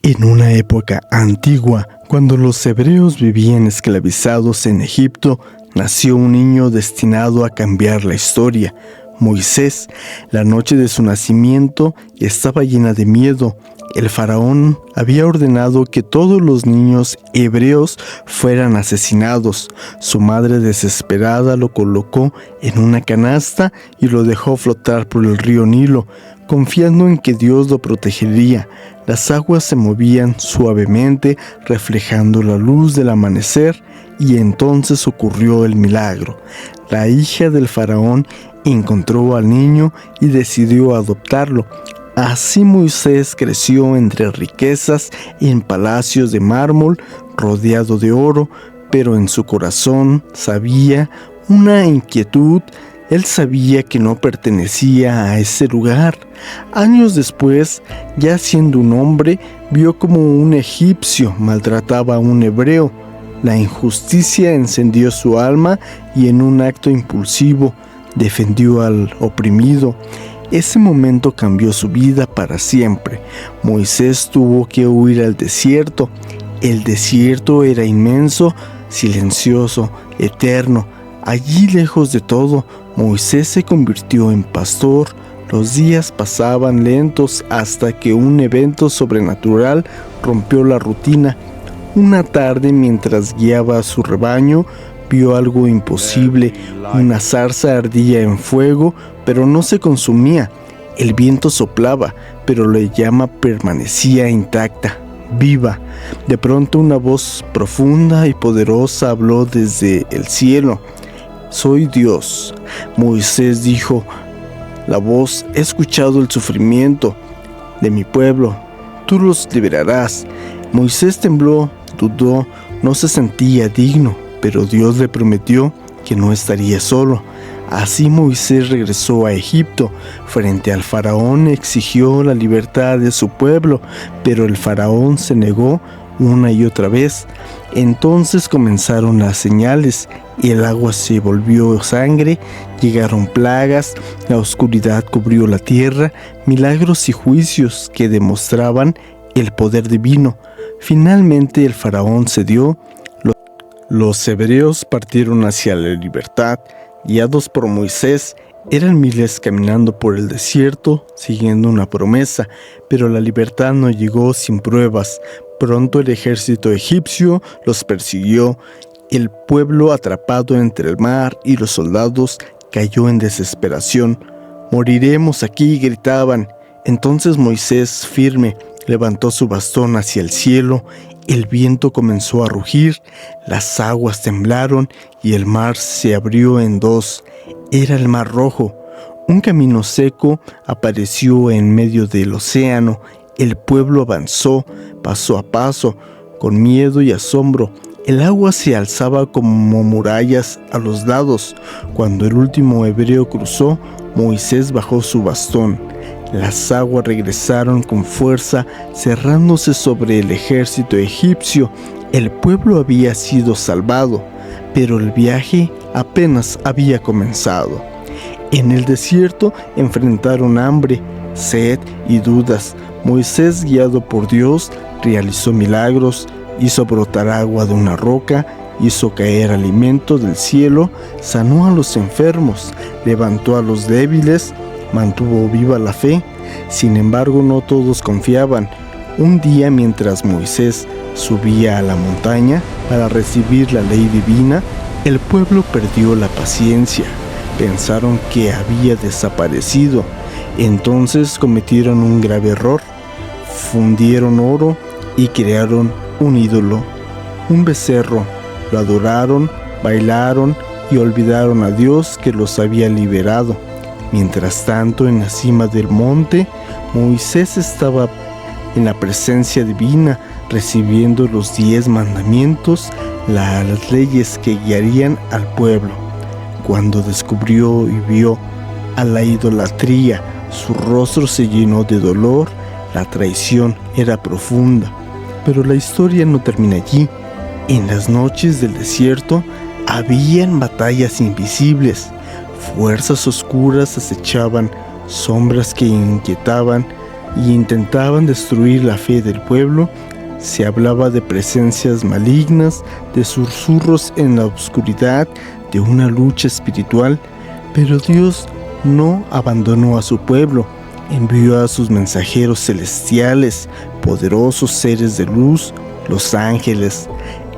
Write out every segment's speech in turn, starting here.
En una época antigua, cuando los hebreos vivían esclavizados en Egipto, nació un niño destinado a cambiar la historia. Moisés. La noche de su nacimiento estaba llena de miedo. El faraón había ordenado que todos los niños hebreos fueran asesinados. Su madre, desesperada, lo colocó en una canasta y lo dejó flotar por el río Nilo, confiando en que Dios lo protegería. Las aguas se movían suavemente, reflejando la luz del amanecer, y entonces ocurrió el milagro. La hija del faraón encontró al niño y decidió adoptarlo. Así Moisés creció entre riquezas, en palacios de mármol, rodeado de oro, pero en su corazón sabía una inquietud. Él sabía que no pertenecía a ese lugar. Años después, ya siendo un hombre, vio como un egipcio maltrataba a un hebreo. La injusticia encendió su alma y en un acto impulsivo defendió al oprimido. Ese momento cambió su vida para siempre. Moisés tuvo que huir al desierto. El desierto era inmenso, silencioso, eterno. Allí, lejos de todo, Moisés se convirtió en pastor. Los días pasaban lentos hasta que un evento sobrenatural rompió la rutina. Una tarde, mientras guiaba a su rebaño, vio algo imposible. Una zarza ardía en fuego, pero no se consumía. El viento soplaba, pero la llama permanecía intacta, viva. De pronto una voz profunda y poderosa habló desde el cielo. «Soy Dios». Moisés dijo: «La voz, he escuchado el sufrimiento de mi pueblo. Tú los liberarás». Moisés tembló, dudó, no se sentía digno, pero Dios le prometió que no estaría solo. Así Moisés regresó a Egipto. Frente al faraón exigió la libertad de su pueblo, pero el faraón se negó una y otra vez. Entonces comenzaron las señales, y el agua se volvió sangre, llegaron plagas, la oscuridad cubrió la tierra, milagros y juicios que demostraban el poder divino. Finalmente el faraón cedió. Los hebreos partieron hacia la libertad, guiados por Moisés. Eran miles caminando por el desierto, siguiendo una promesa, pero la libertad no llegó sin pruebas. Pronto el ejército egipcio los persiguió. El pueblo, atrapado entre el mar y los soldados, cayó en desesperación. «Moriremos aquí», gritaban. Entonces Moisés, firme, levantó su bastón hacia el cielo. El viento comenzó a rugir, las aguas temblaron y el mar se abrió en dos. Era el Mar Rojo. Un camino seco apareció en medio del océano. El pueblo avanzó paso a paso, con miedo y asombro. El agua se alzaba como murallas a los lados. Cuando el último hebreo cruzó, Moisés bajó su bastón. Las aguas regresaron con fuerza, cerrándose sobre el ejército egipcio. El pueblo había sido salvado, pero el viaje apenas había comenzado. En el desierto enfrentaron hambre, sed y dudas. Moisés, guiado por Dios, realizó milagros, hizo brotar agua de una roca, hizo caer alimento del cielo, sanó a los enfermos, levantó a los débiles, mantuvo viva la fe. Sin embargo, no todos confiaban. Un día, mientras Moisés subía a la montaña para recibir la ley divina, el pueblo perdió la paciencia. Pensaron que había desaparecido. Entonces cometieron un grave error. Fundieron oro y crearon un ídolo, un becerro. Lo adoraron, bailaron y olvidaron a Dios que los había liberado. Mientras tanto, en la cima del monte, Moisés estaba en la presencia divina, recibiendo los 10 mandamientos, las leyes que guiarían al pueblo. Cuando descubrió y vio a la idolatría, su rostro se llenó de dolor. La traición era profunda. Pero la historia no termina allí. En las noches del desierto habían batallas invisibles. Fuerzas oscuras acechaban, sombras que inquietaban. y intentaban destruir la fe del pueblo. Se hablaba de presencias malignas, de susurros en la oscuridad, de una lucha espiritual, pero Dios no abandonó a su pueblo. Envió a sus mensajeros celestiales, poderosos seres de luz, los ángeles.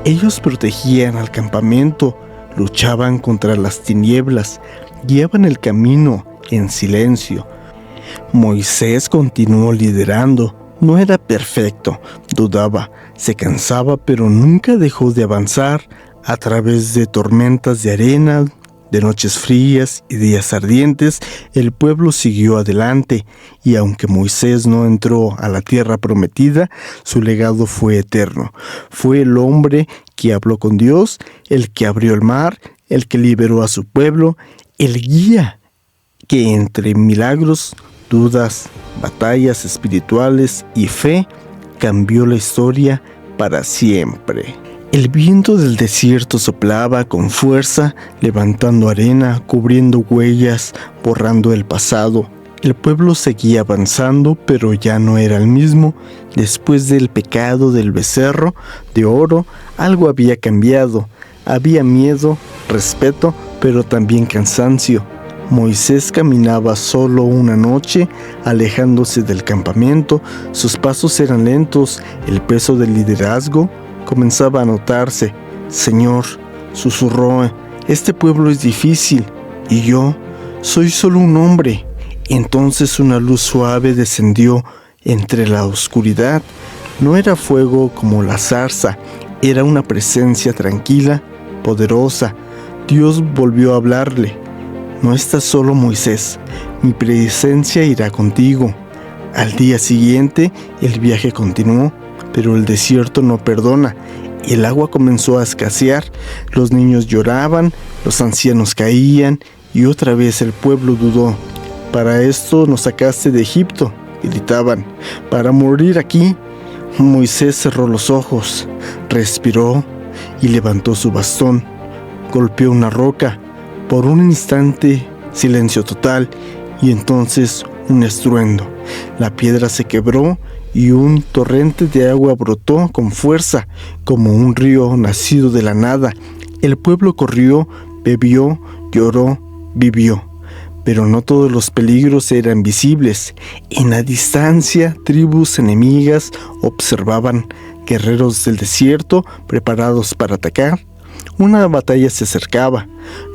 Ellos protegían al campamento, luchaban contra las tinieblas, guiaban el camino en silencio. Moisés continuó liderando. No era perfecto, dudaba, se cansaba, pero nunca dejó de avanzar. A través de tormentas de arena, de noches frías y días ardientes, el pueblo siguió adelante, y aunque Moisés no entró a la tierra prometida, su legado fue eterno. Fue el hombre que habló con Dios, el que abrió el mar, el que liberó a su pueblo, el guía que entre milagros, dudas, batallas espirituales y fe, cambió la historia para siempre. El viento del desierto soplaba con fuerza, levantando arena, cubriendo huellas, borrando el pasado. El pueblo seguía avanzando, pero ya no era el mismo. Después del pecado del becerro de oro, algo había cambiado. Había miedo, respeto, pero también cansancio. Moisés caminaba solo una noche, alejándose del campamento. Sus pasos eran lentos, el peso del liderazgo comenzaba a notarse. Señor, susurró, este pueblo es difícil, y yo soy solo un hombre. Entonces una luz suave descendió entre la oscuridad. No era fuego como la zarza, era una presencia tranquila, poderosa. Dios volvió a hablarle. No estás solo, Moisés, mi presencia irá contigo. Al día siguiente, el viaje continuó, pero el desierto no perdona. El agua comenzó a escasear, los niños lloraban, los ancianos caían, y otra vez el pueblo dudó. Para esto nos sacaste de Egipto, gritaban, para morir aquí. Moisés cerró los ojos, respiró y levantó su bastón. Golpeó una roca. Por un instante, silencio total, y entonces un estruendo. La piedra se quebró y un torrente de agua brotó con fuerza, como un río nacido de la nada. El pueblo corrió, bebió, lloró, vivió. Pero no todos los peligros eran visibles. En la distancia, tribus enemigas observaban, guerreros del desierto preparados para atacar. Una batalla se acercaba.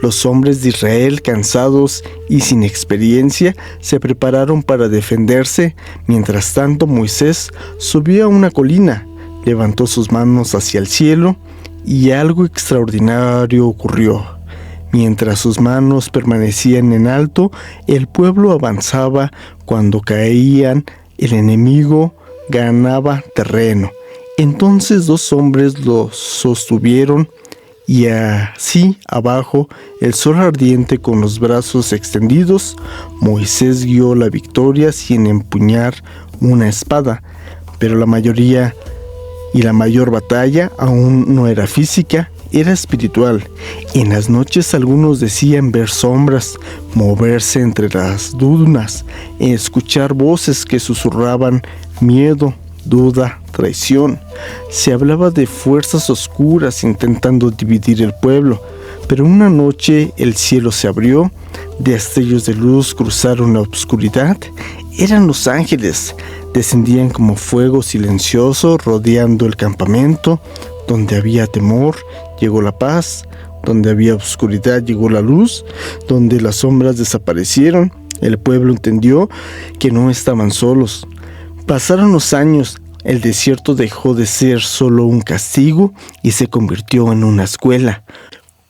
Los hombres de Israel, cansados y sin experiencia, se prepararon para defenderse. Mientras tanto, Moisés subió a una colina, levantó sus manos hacia el cielo, y algo extraordinario ocurrió. Mientras sus manos permanecían en alto, el pueblo avanzaba. Cuando caían, el enemigo ganaba terreno. Entonces 2 hombres lo sostuvieron, y así abajo, el sol ardiente con los brazos extendidos, Moisés guió la victoria sin empuñar una espada. Pero la mayor batalla aún no era física, era espiritual. En las noches algunos decían ver sombras, moverse entre las dunas, escuchar voces que susurraban miedo, duda, traición. Se hablaba de fuerzas oscuras intentando dividir el pueblo, pero una noche el cielo se abrió, destellos de luz cruzaron la oscuridad. Eran los ángeles, descendían como fuego silencioso rodeando el campamento. Donde había temor, llegó la paz. Donde había oscuridad, llegó la luz. Donde las sombras desaparecieron, el pueblo entendió que no estaban solos. Pasaron los años, el desierto dejó de ser solo un castigo y se convirtió en una escuela.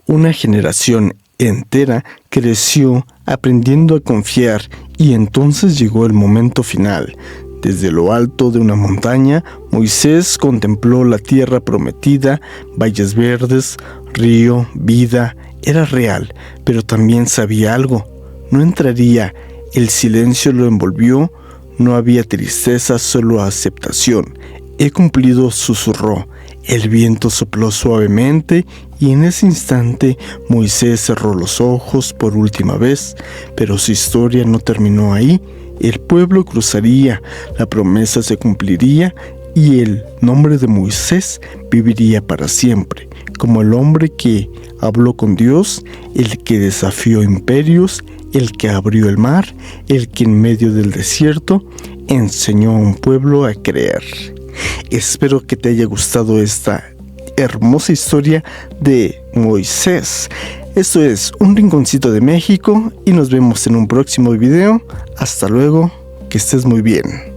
Una generación entera creció aprendiendo a confiar, y entonces llegó el momento final. Desde lo alto de una montaña, Moisés contempló la tierra prometida, valles verdes, río, vida. Era real, pero también sabía algo. No entraría, el silencio lo envolvió. No había tristeza, solo aceptación. He cumplido, susurró. El viento sopló suavemente, y en ese instante Moisés cerró los ojos por última vez. Pero su historia no terminó ahí. el pueblo cruzaría, la promesa se cumpliría y el nombre de Moisés viviría para siempre, como el hombre que habló con Dios, el que desafió imperios, el que abrió el mar, el que en medio del desierto enseñó a un pueblo a creer. Espero que te haya gustado esta hermosa historia de Moisés. Esto es Un Rinconcito de México y nos vemos en un próximo video. Hasta luego, que estés muy bien.